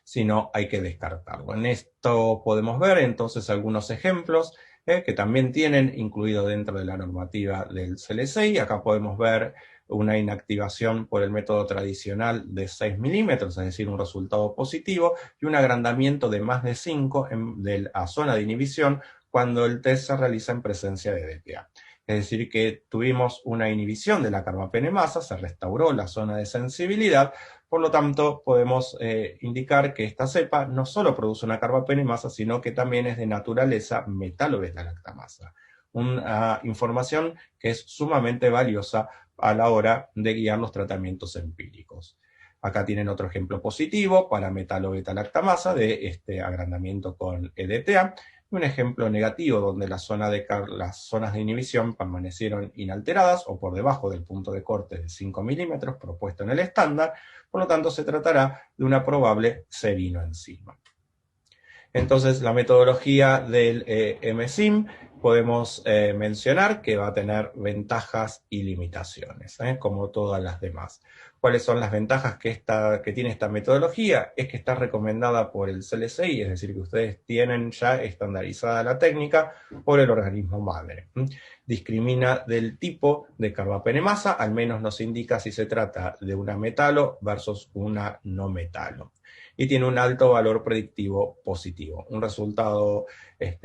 Si no, hay que descartarlo. En esto podemos ver entonces algunos ejemplos que también tienen incluido dentro de la normativa del CLCI. Acá podemos ver una inactivación por el método tradicional de 6 milímetros, es decir, un resultado positivo, y un agrandamiento de más de 5 de la zona de inhibición cuando el test se realiza en presencia de DTA. Es decir, que tuvimos una inhibición de la carbapenemasa, se restauró la zona de sensibilidad, por lo tanto podemos indicar que esta cepa no solo produce una carbapenemasa, sino que también es de naturaleza metalo-beta-lactamasa. Una información que es sumamente valiosa a la hora de guiar los tratamientos empíricos. Acá tienen otro ejemplo positivo para metalo-beta-lactamasa de este agrandamiento con EDTA, y un ejemplo negativo donde las zonas de inhibición permanecieron inalteradas o por debajo del punto de corte de 5 milímetros propuesto en el estándar, por lo tanto se tratará de una probable serinoenzima. Entonces la metodología del MSIM podemos mencionar que va a tener ventajas y limitaciones, como todas las demás. ¿Cuáles son las ventajas que tiene esta metodología? Es que está recomendada por el CLCI, es decir, que ustedes tienen ya estandarizada la técnica por el organismo madre. Discrimina del tipo de carbapenemasa, al menos nos indica si se trata de una metalo versus una no metalo. Y tiene un alto valor predictivo positivo. Un resultado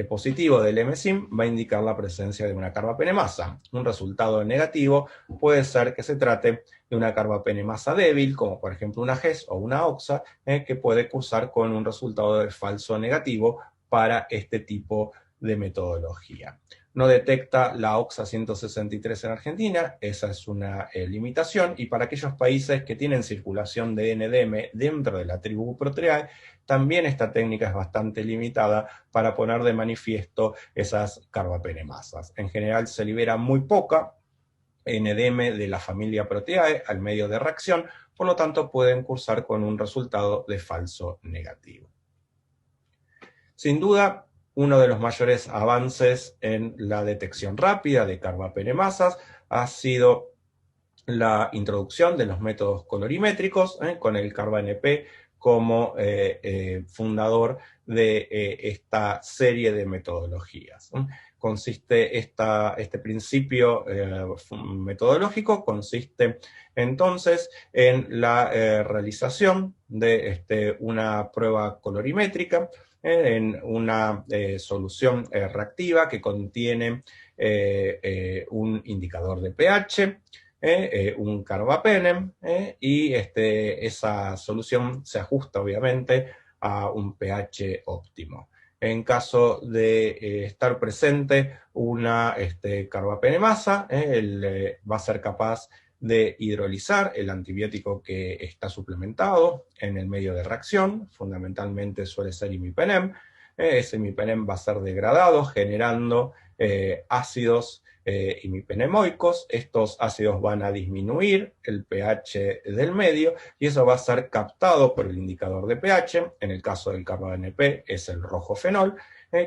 positivo del MSIM va a indicar la presencia de una carbapenemasa. Un resultado negativo puede ser que se trate de una carbapenemasa débil, como por ejemplo una GES o una OXA, que puede cursar con un resultado de falso negativo para este tipo de metodología. No detecta la OXA 163 en Argentina, esa es una limitación, y para aquellos países que tienen circulación de NDM dentro de la tribu Proteae, también esta técnica es bastante limitada para poner de manifiesto esas carbapenemasas. En general se libera muy poca NDM de la familia Proteae al medio de reacción, por lo tanto pueden cursar con un resultado de falso negativo. Sin duda, uno de los mayores avances en la detección rápida de carbapenemasas ha sido la introducción de los métodos colorimétricos, con el CarbaNP como fundador de esta serie de metodologías. Consiste este principio metodológico consiste entonces en la realización de una prueba colorimétrica en una solución reactiva que contiene un indicador de pH, un carbapenem, y esa solución se ajusta obviamente a un pH óptimo. En caso de estar presente una carbapenemasa, va a ser capaz de hidrolizar el antibiótico que está suplementado en el medio de reacción, fundamentalmente suele ser imipenem. Ese imipenem va a ser degradado generando ácidos imipenemoicos. Estos ácidos van a disminuir el pH del medio y eso va a ser captado por el indicador de pH, en el caso del CarbaNP es el rojo fenol,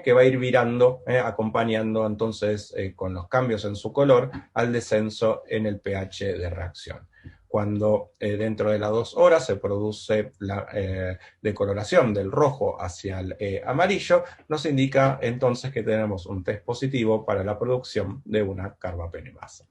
que va a ir virando, acompañando entonces con los cambios en su color al descenso en el pH de reacción. Cuando dentro de las 2 horas se produce la decoloración del rojo hacia el amarillo, nos indica entonces que tenemos un test positivo para la producción de una carbapenemasa.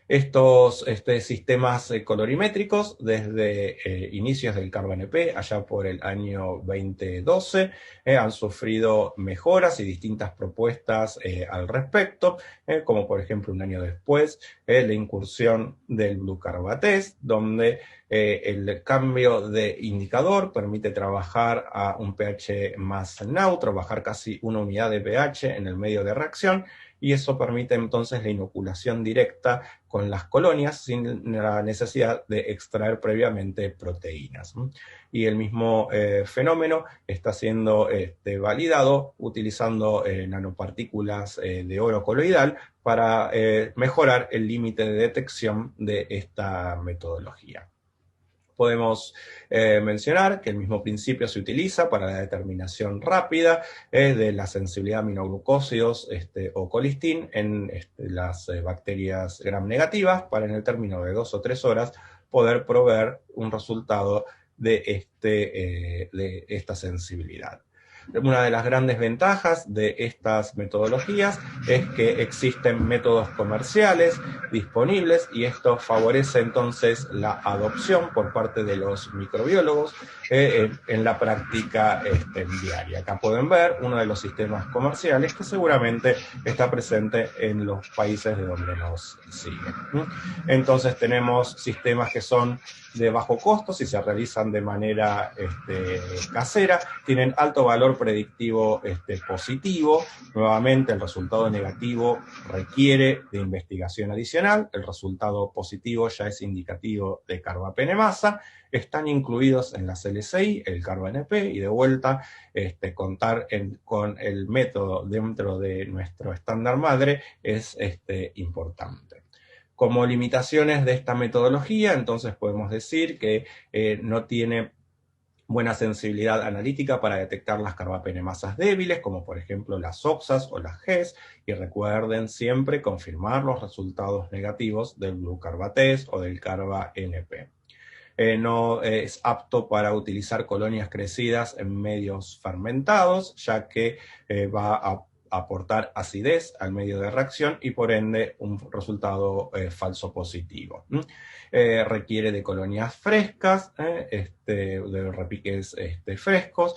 Estos sistemas colorimétricos, desde inicios del CarbaNP, allá por el año 2012, han sufrido mejoras y distintas propuestas al respecto, como por ejemplo un año después, la incursión del BlueCarbaTest, donde el cambio de indicador permite trabajar a un pH más neutro, bajar casi 1 unidad de pH en el medio de reacción, y eso permite entonces la inoculación directa con las colonias sin la necesidad de extraer previamente proteínas. Y el mismo fenómeno está siendo validado utilizando nanopartículas de oro coloidal para mejorar el límite de detección de esta metodología. Podemos mencionar que el mismo principio se utiliza para la determinación rápida de la sensibilidad a aminoglucósidos o colistin en las bacterias gram negativas, para en el término de 2 o 3 horas poder proveer un resultado de esta sensibilidad. Una de las grandes ventajas de estas metodologías es que existen métodos comerciales disponibles y esto favorece entonces la adopción por parte de los microbiólogos en la práctica diaria. Acá pueden ver uno de los sistemas comerciales que seguramente está presente en los países de donde nos siguen. Entonces tenemos sistemas que son de bajo costo si se realizan de manera casera, tienen alto valor predictivo positivo. Nuevamente el resultado negativo requiere de investigación adicional, el resultado positivo ya es indicativo de carbapenemasa, están incluidos en las LCI, el carba-NP, y de vuelta contar con el método dentro de nuestro estándar madre es importante. Como limitaciones de esta metodología, entonces podemos decir que no tiene buena sensibilidad analítica para detectar las carbapenemasas débiles, como por ejemplo las OXAs o las GES, y recuerden siempre confirmar los resultados negativos del glucarbatest o del carba-NP. No es apto para utilizar colonias crecidas en medios fermentados, ya que va a aportar acidez al medio de reacción y por ende un resultado falso positivo. Requiere de colonias frescas, de repiques frescos.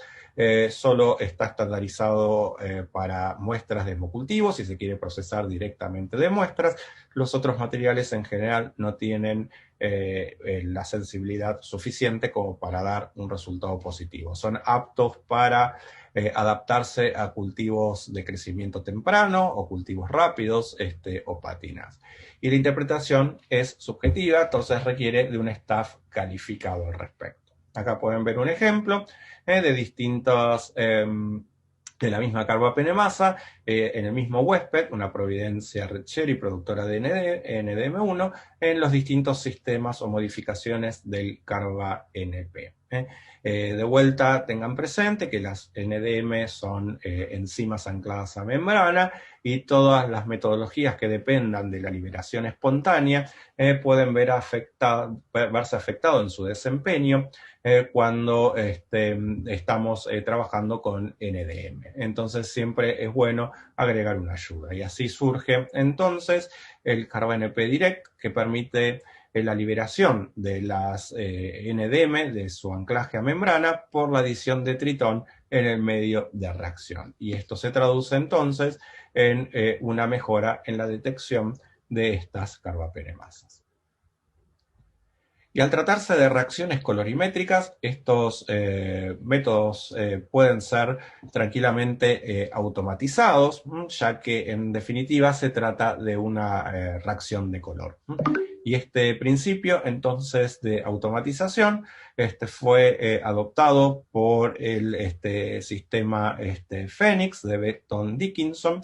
Solo está estandarizado para muestras de hemocultivo, si se quiere procesar directamente de muestras. Los otros materiales en general no tienen la sensibilidad suficiente como para dar un resultado positivo. Son aptos para adaptarse a cultivos de crecimiento temprano o cultivos rápidos o pátinas. Y la interpretación es subjetiva, entonces requiere de un staff calificado al respecto. Acá pueden ver un ejemplo de distintos de la misma carbapenemasa, en el mismo huésped, una Providencia Red Cherry productora de NDM1, en los distintos sistemas o modificaciones del carba-NP. De vuelta tengan presente que las NDM son enzimas ancladas a membrana y todas las metodologías que dependan de la liberación espontánea pueden verse afectados en su desempeño cuando estamos trabajando con NDM. Entonces siempre es bueno agregar una ayuda. Y así surge entonces el carba-NP Direct, que permite la liberación de las NDM de su anclaje a membrana por la adición de tritón en el medio de reacción. Y esto se traduce entonces en una mejora en la detección de estas carbapenemasas. Y al tratarse de reacciones colorimétricas, estos métodos pueden ser tranquilamente automatizados, ya que en definitiva se trata de una reacción de color. Y este principio entonces de automatización fue adoptado por el sistema Phoenix de Becton Dickinson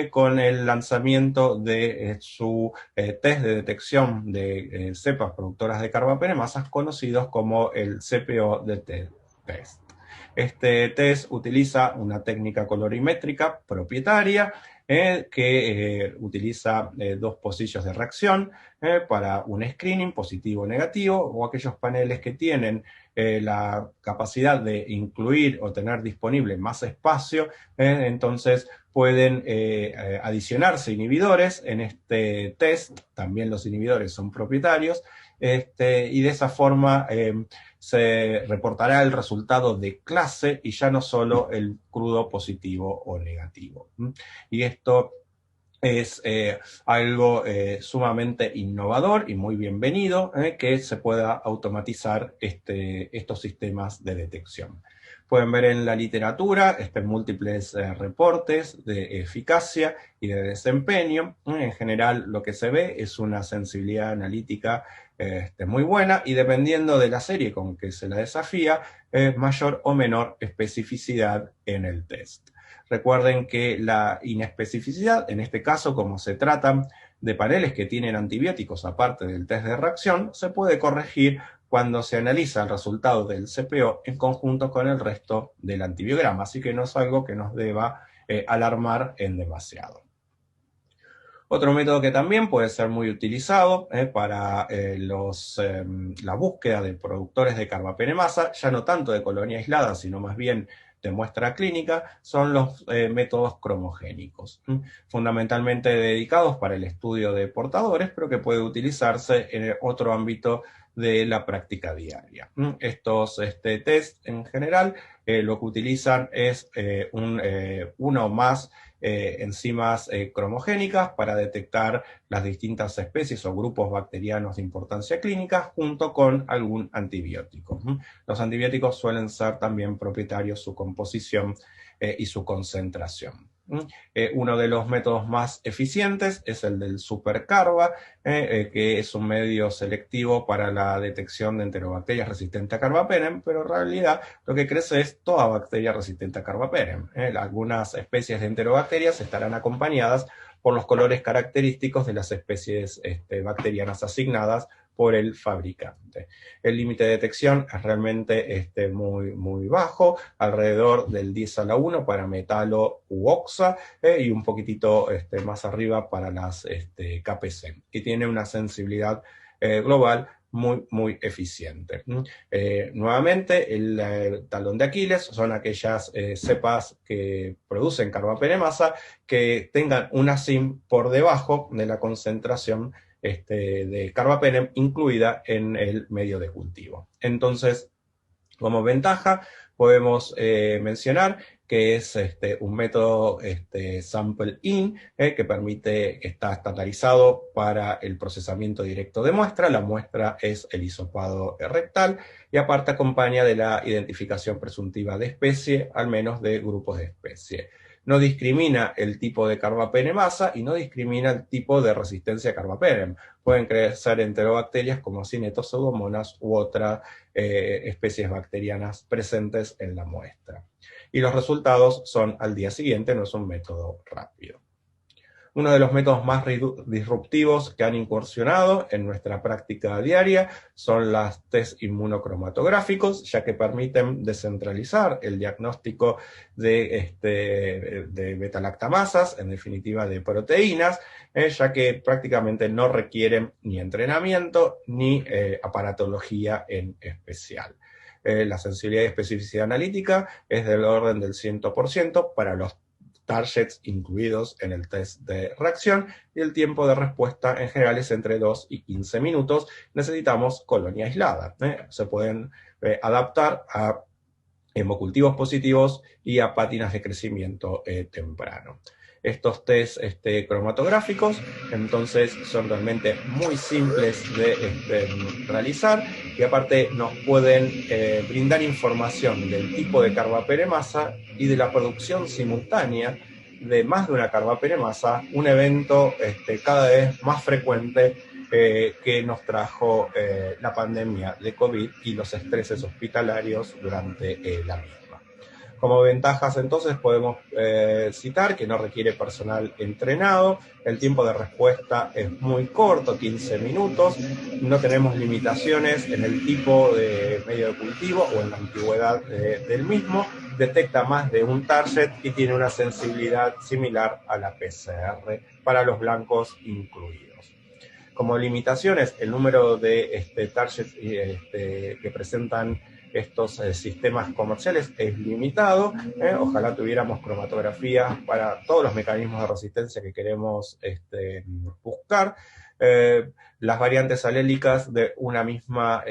con el lanzamiento de su test de detección de cepas productoras de carbapenemasas conocidos como el CPO-DT test. Este test utiliza una técnica colorimétrica propietaria que utiliza dos pocillos de reacción para un screening positivo o negativo, o aquellos paneles que tienen la capacidad de incluir o tener disponible más espacio, entonces pueden adicionarse inhibidores en este test. También los inhibidores son propietarios, y de esa forma se reportará el resultado de clase y ya no solo el crudo positivo o negativo. Y esto es algo sumamente innovador y muy bienvenido, que se pueda automatizar estos sistemas de detección. Pueden ver en la literatura múltiples reportes de eficacia y de desempeño. En general lo que se ve es una sensibilidad analítica muy buena y dependiendo de la serie con que se la desafía, mayor o menor especificidad en el test. Recuerden que la inespecificidad, en este caso como se tratan de paneles que tienen antibióticos aparte del test de reacción, se puede corregir cuando se analiza el resultado del CPO en conjunto con el resto del antibiograma, así que no es algo que nos deba alarmar en demasiado. Otro método que también puede ser muy utilizado para la búsqueda de productores de carbapenemasa, ya no tanto de colonia aislada, sino más bien de muestra clínica, son los métodos cromogénicos, fundamentalmente dedicados para el estudio de portadores, pero que puede utilizarse en otro ámbito de la práctica diaria. Estos test en general lo que utilizan es una o más enzimas cromogénicas para detectar las distintas especies o grupos bacterianos de importancia clínica junto con algún antibiótico. Los antibióticos suelen ser también propietarios su composición y su concentración. Uno de los métodos más eficientes es el del supercarba, que es un medio selectivo para la detección de enterobacterias resistentes a carbapenem, pero en realidad lo que crece es toda bacteria resistente a carbapenem. Algunas especies de enterobacterias estarán acompañadas por los colores característicos de las especies bacterianas asignadas por el fabricante. El límite de detección es realmente muy bajo, alrededor del 10 a la 1 para metalo u oxa, y un poquitito más arriba para las KPC, que tiene una sensibilidad global muy eficiente. Nuevamente, el talón de Aquiles son aquellas cepas que producen carbapenemasa que tengan una CIM por debajo de la concentración de carbapenem incluida en el medio de cultivo. Entonces, como ventaja, podemos mencionar que es un método sample-in, que permite, que está estandarizado para el procesamiento directo de muestra. La muestra es el hisopado rectal y aparte acompaña de la identificación presuntiva de especie, al menos de grupos de especie. No discrimina el tipo de carbapenemasa y no discrimina el tipo de resistencia a carbapenem. Pueden crecer enterobacterias como Cinetos, Pseudomonas u otras especies bacterianas presentes en la muestra. Y los resultados son al día siguiente, no es un método rápido. Uno de los métodos más disruptivos que han incursionado en nuestra práctica diaria son los test inmunocromatográficos, ya que permiten descentralizar el diagnóstico de beta-lactamasas, en definitiva de proteínas, ya que prácticamente no requieren ni entrenamiento ni aparatología en especial. La sensibilidad y especificidad analítica es del orden del 100% para los targets incluidos en el test de reacción, y el tiempo de respuesta en general es entre 2 y 15 minutos. Necesitamos colonia aislada. Se pueden adaptar a hemocultivos positivos y a pátinas de crecimiento temprano. Estos test cromatográficos entonces son realmente muy simples de realizar, y aparte nos pueden brindar información del tipo de carbapenemasa y de la producción simultánea de más de una carbapenemasa, un evento cada vez más frecuente que nos trajo la pandemia de COVID y los estreses hospitalarios durante la misma. Como ventajas entonces podemos citar que no requiere personal entrenado, el tiempo de respuesta es muy corto, 15 minutos, no tenemos limitaciones en el tipo de medio de cultivo o en la antigüedad del mismo, detecta más de un target y tiene una sensibilidad similar a la PCR para los blancos incluidos. Como limitaciones, el número de targets que presentan estos sistemas comerciales es limitado. Ojalá tuviéramos cromatografías para todos los mecanismos de resistencia que queremos buscar. Las variantes alélicas de una misma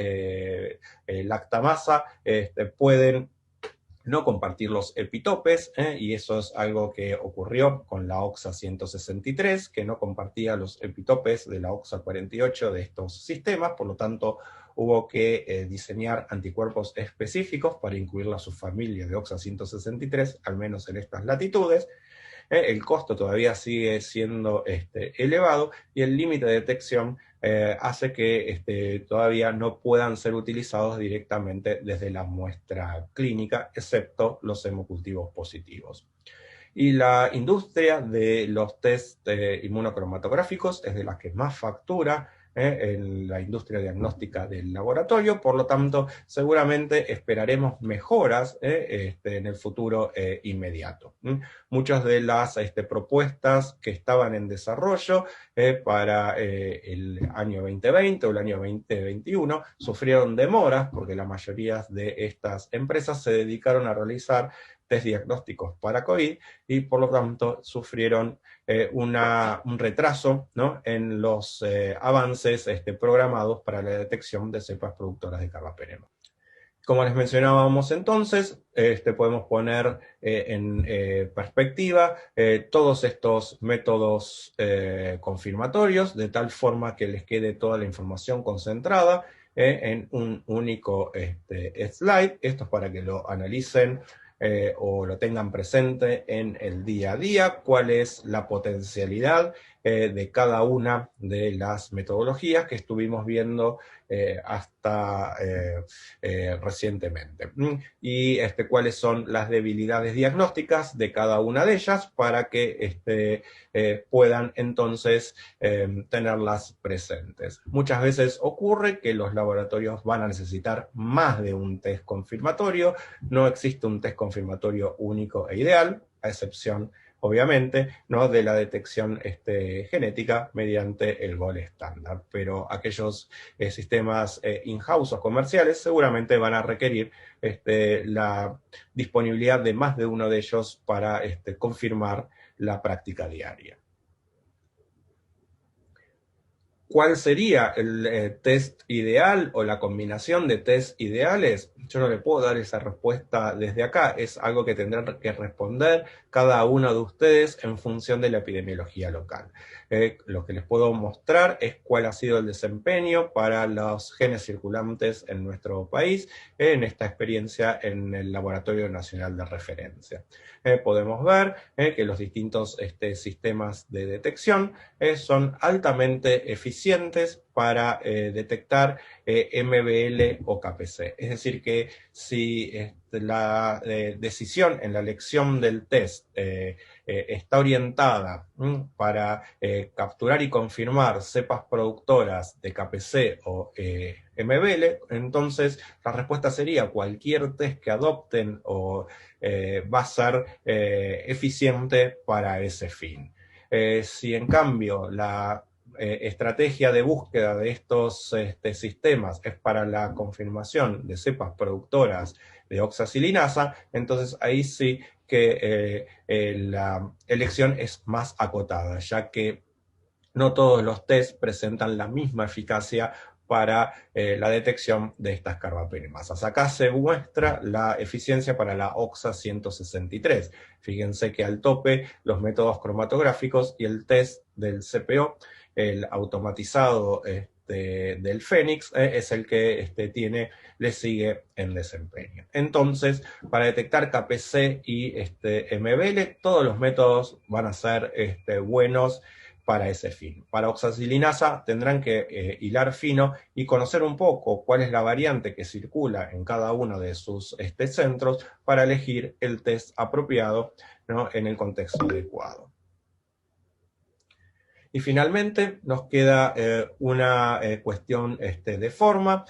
lactamasa pueden no compartir los epitopes, y eso es algo que ocurrió con la OXA 163, que no compartía los epitopes de la OXA 48 de estos sistemas, por lo tanto hubo que diseñar anticuerpos específicos para incluir a su familia de OXA 163, al menos en estas latitudes. El costo todavía sigue siendo elevado, y el límite de detección hace que todavía no puedan ser utilizados directamente desde la muestra clínica, excepto los hemocultivos positivos. Y la industria de los test inmunocromatográficos es de la que más factura en la industria diagnóstica del laboratorio. Por lo tanto, seguramente esperaremos mejoras en el futuro inmediato. Muchas de las propuestas que estaban en desarrollo para el año 2020 o el año 2021 sufrieron demoras porque la mayoría de estas empresas se dedicaron a realizar test diagnósticos para COVID y por lo tanto sufrieron un retraso, ¿no?, en los avances programados para la detección de cepas productoras de carbapenem. Como les mencionábamos entonces, podemos poner en perspectiva todos estos métodos confirmatorios, de tal forma que les quede toda la información concentrada en un único slide. Esto es para que lo analicen o lo tengan presente en el día a día, cuál es la potencialidad de cada una de las metodologías que estuvimos viendo hasta recientemente. Y cuáles son las debilidades diagnósticas de cada una de ellas para que puedan entonces tenerlas presentes. Muchas veces ocurre que los laboratorios van a necesitar más de un test confirmatorio. No existe un test confirmatorio único e ideal, a excepción obviamente, ¿no?, de la detección genética mediante el gol estándar, pero aquellos sistemas in-house o comerciales seguramente van a requerir la disponibilidad de más de uno de ellos para confirmar la práctica diaria. ¿Cuál sería el test ideal o la combinación de test ideales? Yo no le puedo dar esa respuesta desde acá, es algo que tendrán que responder cada uno de ustedes en función de la epidemiología local. Lo que les puedo mostrar es cuál ha sido el desempeño para los genes circulantes en nuestro país en esta experiencia en el Laboratorio Nacional de Referencia. Podemos ver que los distintos sistemas de detección son altamente eficientes para detectar MBL o KPC. Es decir, que si la decisión en la elección del test está orientada para capturar y confirmar cepas productoras de KPC o MBL, entonces la respuesta sería cualquier test que adopten o va a ser eficiente para ese fin. Si en cambio la estrategia de búsqueda de estos sistemas es para la confirmación de cepas productoras de oxacilinasa, entonces ahí sí que la elección es más acotada, ya que no todos los test presentan la misma eficacia para la detección de estas carbapenemasas. Acá se muestra la eficiencia para la OXA 163. Fíjense que al tope los métodos cromatográficos y el test del CPO, el automatizado del Fénix, es el que le sigue en desempeño. Entonces, para detectar KPC y MBL, todos los métodos van a ser buenos para ese fin. Para oxacilinasa tendrán que hilar fino y conocer un poco cuál es la variante que circula en cada uno de sus centros para elegir el test apropiado, ¿no?, en el contexto adecuado. Y finalmente nos queda una cuestión de forma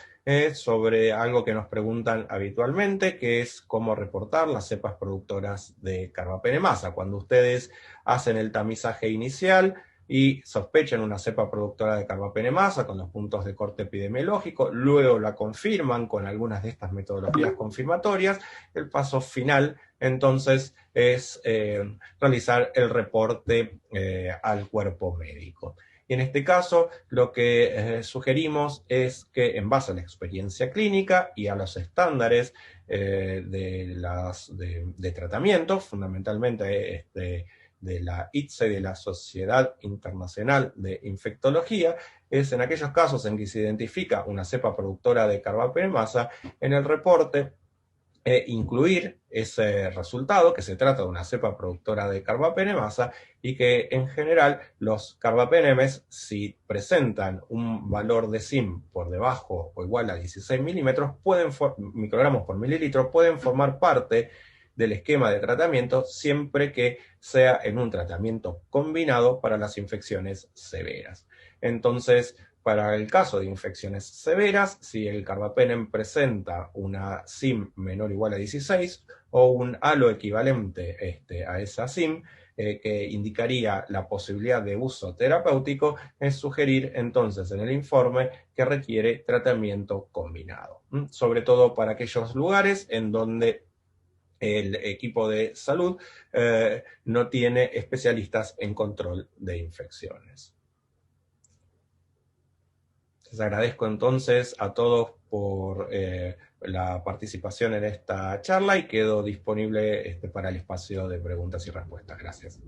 sobre algo que nos preguntan habitualmente, que es cómo reportar las cepas productoras de carbapenemasa. Cuando ustedes hacen el tamizaje inicial y sospechan una cepa productora de carbapenemasa con los puntos de corte epidemiológico, luego la confirman con algunas de estas metodologías confirmatorias, el paso final entonces es realizar el reporte al cuerpo médico. Y en este caso lo que sugerimos es que en base a la experiencia clínica y a los estándares de tratamiento, fundamentalmente de la ITSE, de la Sociedad Internacional de Infectología, es en aquellos casos en que se identifica una cepa productora de carbapenemasa, en el reporte incluir ese resultado, que se trata de una cepa productora de carbapenemasa y que en general los carbapenemes, si presentan un valor de SIM por debajo o igual a 16 microgramos por mililitro, pueden formar parte del esquema de tratamiento siempre que sea en un tratamiento combinado para las infecciones severas. Entonces, Para el caso de infecciones severas, si el carbapenem presenta una SIM menor o igual a 16 o un halo equivalente a esa SIM, que indicaría la posibilidad de uso terapéutico, es sugerir entonces en el informe que requiere tratamiento combinado, sobre todo para aquellos lugares en donde el equipo de salud no tiene especialistas en control de infecciones. Les agradezco entonces a todos por la participación en esta charla y quedo disponible para el espacio de preguntas y respuestas. Gracias.